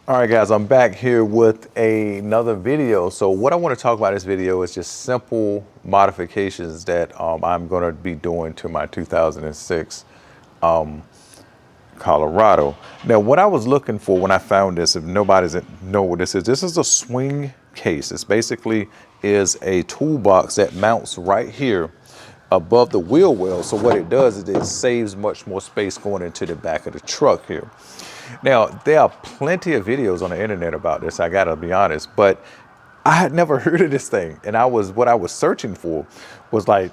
All right, guys, I'm back here with another video. So what I want to talk about in this video is just simple modifications that I'm going to be doing to my 2006 Colorado. Now, what I was looking for when I found this, if nobody's know what this is a swing case. It's basically is a toolbox that mounts right here above the wheel well. So what it does is it saves much more space going into the back of the truck here. Now, there are plenty of videos on the internet about this, I gotta be honest, but I had never heard of this thing. And what I was searching for was like,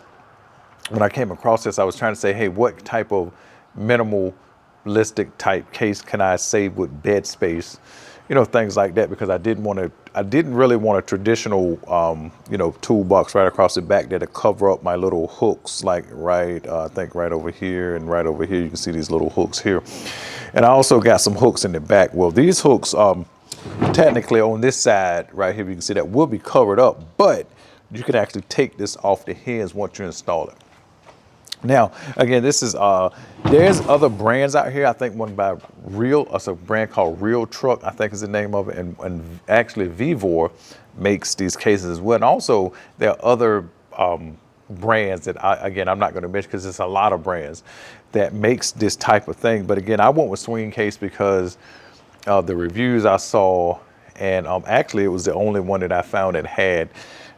when I came across this, I was trying to say, hey, what type of minimalistic type case can I save with bed space? You know, things like that, because I didn't really want a traditional, toolbox right across the back that'll cover up my little hooks, like I think right over here and right over here. You can see these little hooks here. And I also got some hooks in the back. Well, these hooks, technically on this side right here, you can see that will be covered up, but you can actually take this off the hinge once you install it. Now, again, this is, there's other brands out here. I think one by it's a brand called Real Truck, I think is the name of it. And actually Vivor makes these cases as well. And also there are other brands that I'm not going to mention because there's a lot of brands that makes this type of thing. But again, I went with SwingCase because the reviews I saw, and actually it was the only one that I found that had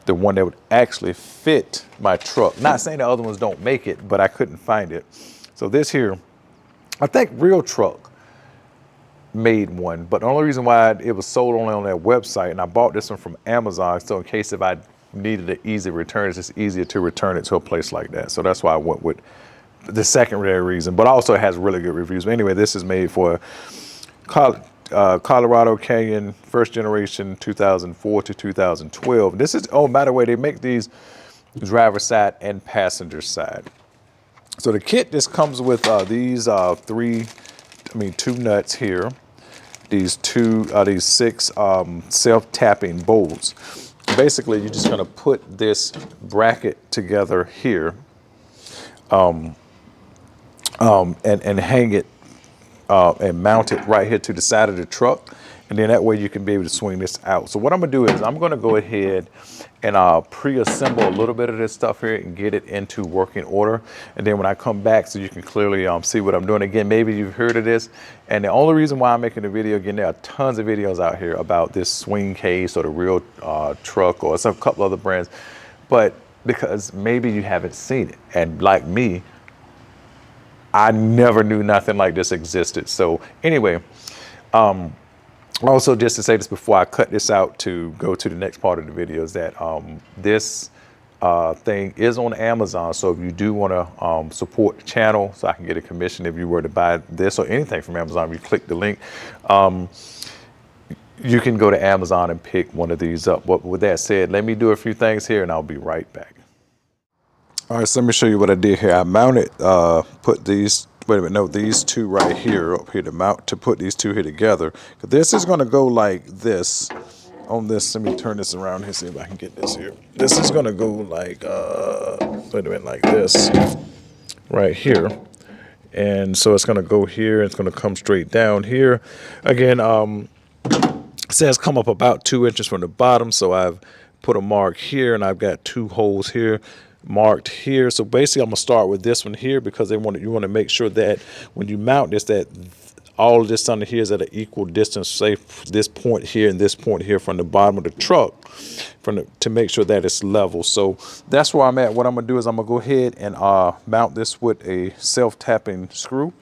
the one that would actually fit my truck. Not saying the other ones don't make it, but I couldn't find it. So this here, I think Real Truck made one, but the only reason why it was sold only on their website, and I bought this one from Amazon, so in case if I needed an easy return, it's just easier to return it to a place like that. So that's why I went with the secondary reason, but also it has really good reviews. But anyway, this is made for Colorado Canyon, first generation, 2004 to 2012. This is, oh, by the way, they make these driver side and passenger side. So the kit just comes with these two nuts here, these six self-tapping bolts. Basically, you're just gonna put this bracket together here and hang it and mount it right here to the side of the truck. And then that way you can be able to swing this out. So what I'm gonna do is I'm gonna go ahead and pre-assemble a little bit of this stuff here and get it into working order. And then when I come back, so you can clearly see what I'm doing. Again, maybe you've heard of this. And the only reason why I'm making the video, again, there are tons of videos out here about this swing case or the Real Truck or some couple other brands, but because maybe you haven't seen it. And like me, I never knew nothing like this existed. So anyway, also just to say this before I cut this out to go to the next part of the video is that this thing is on Amazon. So if you do want to support the channel so I can get a commission if you were to buy this or anything from Amazon, you click the link, you can go to Amazon and pick one of these up. But with that said, let me do a few things here and I'll be right back. All right, so let me show you what I did here. I mounted, put these, these two right here up here to mount, to put these two here together. This is gonna go like this on this. Let me turn this around here, see if I can get this here. This is gonna go like, like this, right here. And so it's gonna go here, it's gonna come straight down here. Again, it says come up about 2 inches from the bottom. So I've put a mark here and I've got 2 holes here marked here. So basically I'm gonna start with this one here because you want to make sure that when you mount this, that all of this under here is at an equal distance, say this point here and this point here from the bottom of the truck, to make sure that it's level. So that's where I'm at. What I'm gonna do is I'm gonna go ahead and mount this with a self-tapping screw.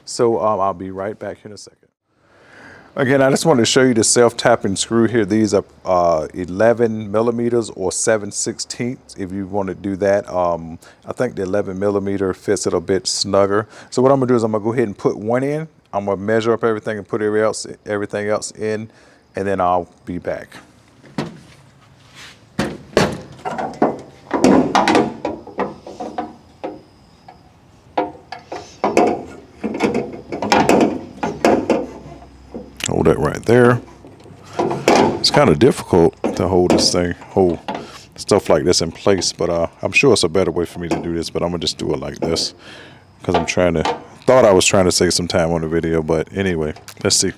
So I'll be right back here in a second. Again, I just wanted to show you the self-tapping screw here. These are 11 millimeters or 7/16 if you want to do that. I think the 11 millimeter fits it a bit snugger. So what I'm gonna do is I'm gonna go ahead and put one in. I'm gonna measure up everything and put everything else in, and then I'll be back. Hold that right there. It's kind of difficult to hold this thing, hold stuff like this in place, but I'm sure it's a better way for me to do this, but I'm gonna just do it like this because I'm thought I was trying to save some time on the video, but anyway, let's see.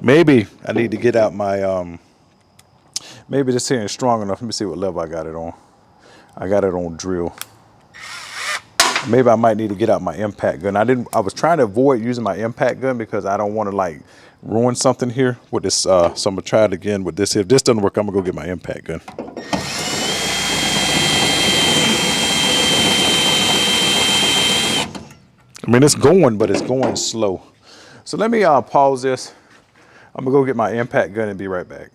Maybe I need to get out my, maybe this here ain't strong enough. Let me see what level I got it on. I got it on drill. Maybe I might need to get out my impact gun. I was trying to avoid using my impact gun because I don't want to like ruin something here with this. So I'm gonna try it again with this. If this doesn't work, I'm gonna go get my impact gun. I mean, it's going, but it's going slow. So let me pause this. I'm gonna go get my impact gun and be right back.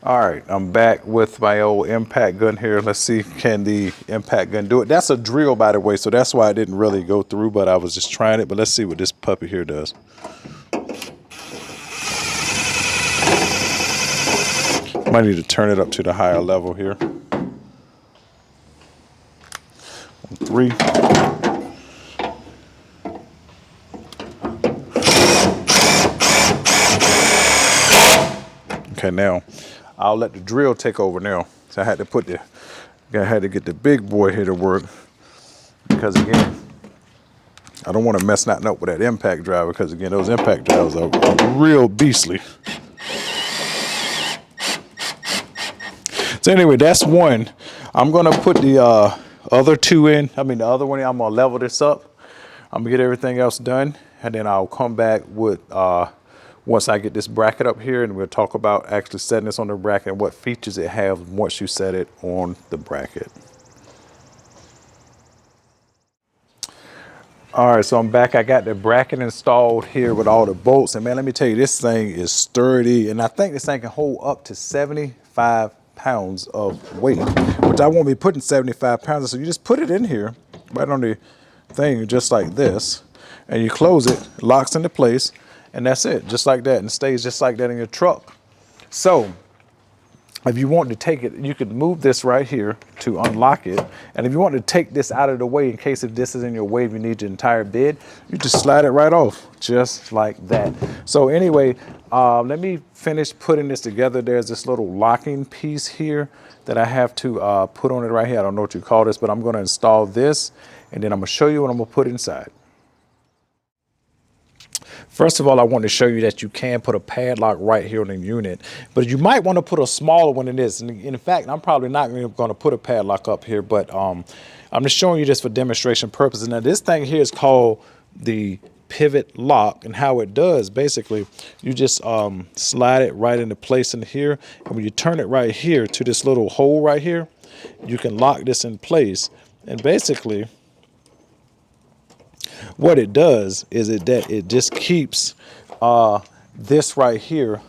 All right, I'm back with my old impact gun here. Let's see, can the impact gun do it? That's a drill, by the way, so that's why I didn't really go through, but I was just trying it. But let's see what this puppy here does. Might need to turn it up to the higher level here. 3. Okay, now I'll let the drill take over now. So I had to get the big boy here to work because again, I don't want to mess nothing up with that impact driver because again, those impact drivers are real beastly. So anyway, that's one. I'm gonna put the other 2 in. I mean, the other one, I'm gonna level this up. I'm gonna get everything else done, and then I'll come back with once I get this bracket up here, and we'll talk about actually setting this on the bracket and what features it has once you set it on the bracket. All right, so I'm back. I got the bracket installed here with all the bolts, and man, let me tell you, this thing is sturdy, and I think this thing can hold up to 75 pounds of weight, which I won't be putting 75 pounds. So you just put it in here, right on the thing, just like this, and you close it, locks into place. And that's it, just like that, and it stays just like that in your truck. So if you want to take it, you could move this right here to unlock it. And if you want to take this out of the way, in case if this is in your way, if you need your entire bed, you just slide it right off, just like that. So anyway, let me finish putting this together. There's this little locking piece here that I have to put on it right here. I don't know what you call this, but I'm gonna install this, and then I'm gonna show you what I'm gonna put inside. First of all, I want to show you that you can put a padlock right here on the unit, but you might want to put a smaller one than this. And in fact, I'm probably not going to put a padlock up here, but I'm just showing you this for demonstration purposes. Now, this thing here is called the pivot lock, and how it does, basically, you just slide it right into place in here, and when you turn it right here to this little hole right here, you can lock this in place, and basically, what it does is it just keeps this right here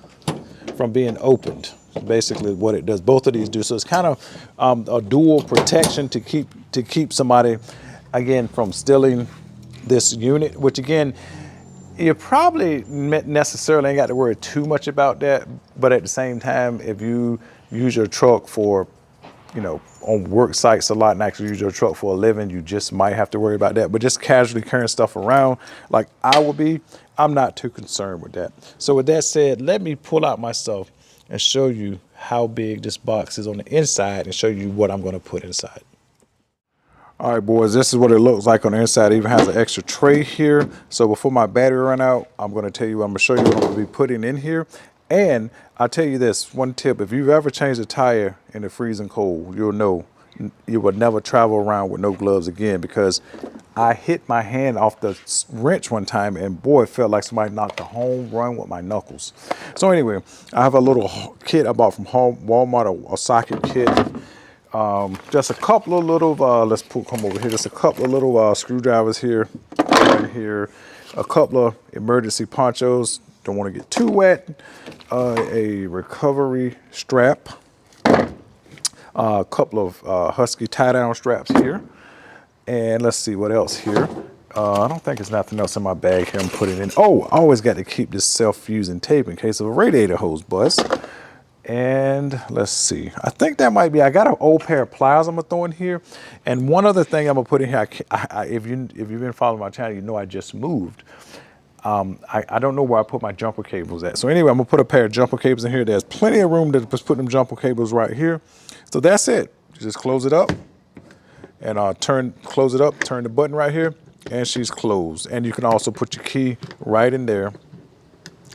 from being opened. Basically what it does, both of these do. So it's kind of a dual protection to keep somebody, again, from stealing this unit, which again, you probably necessarily ain't got to worry too much about that. But at the same time, if you use your truck for, you know, on work sites a lot and actually use your truck for a living, you just might have to worry about that. But just casually carrying stuff around like I would be, I'm not too concerned with that. So with that said, let me pull out my stuff and show you how big this box is on the inside and show you what I'm going to put inside. All right, boys, this is what it looks like on the inside. It even has an extra tray here. So before my battery run out, I'm going to tell you, I'm going to show you what I'm going to be putting in here. And I'll tell you this, one tip, if you've ever changed a tire in the freezing cold, you'll know you will never travel around with no gloves again, because I hit my hand off the wrench one time and boy, it felt like somebody knocked a home run with my knuckles. So anyway, I have a little kit I bought from Walmart, a socket kit. Just a couple of little, come over here, just a couple of little screwdrivers here, and here, a couple of emergency ponchos, don't want to get too wet, a recovery strap, a couple of Husky tie-down straps here, and let's see what else here. I don't think there's nothing else in my bag here. I'm putting in. Oh, I always got to keep this self-fusing tape in case of a radiator hose bust. And let's see, I think that might be, I got an old pair of pliers I'm gonna throw in here. And one other thing I'm gonna put in here, if you've been following my channel, you know I just moved. I don't know where I put my jumper cables at. So anyway, I'm gonna put a pair of jumper cables in here. There's plenty of room to just put them jumper cables right here. So that's it. Just close it up and close it up, turn the button right here, and she's closed. And you can also put your key right in there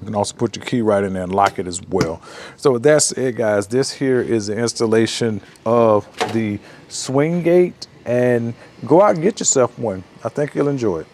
You can also put your key right in there and lock it as well. So that's it, guys. This here is the installation of the swing gate, and go out and get yourself one. I think you'll enjoy it.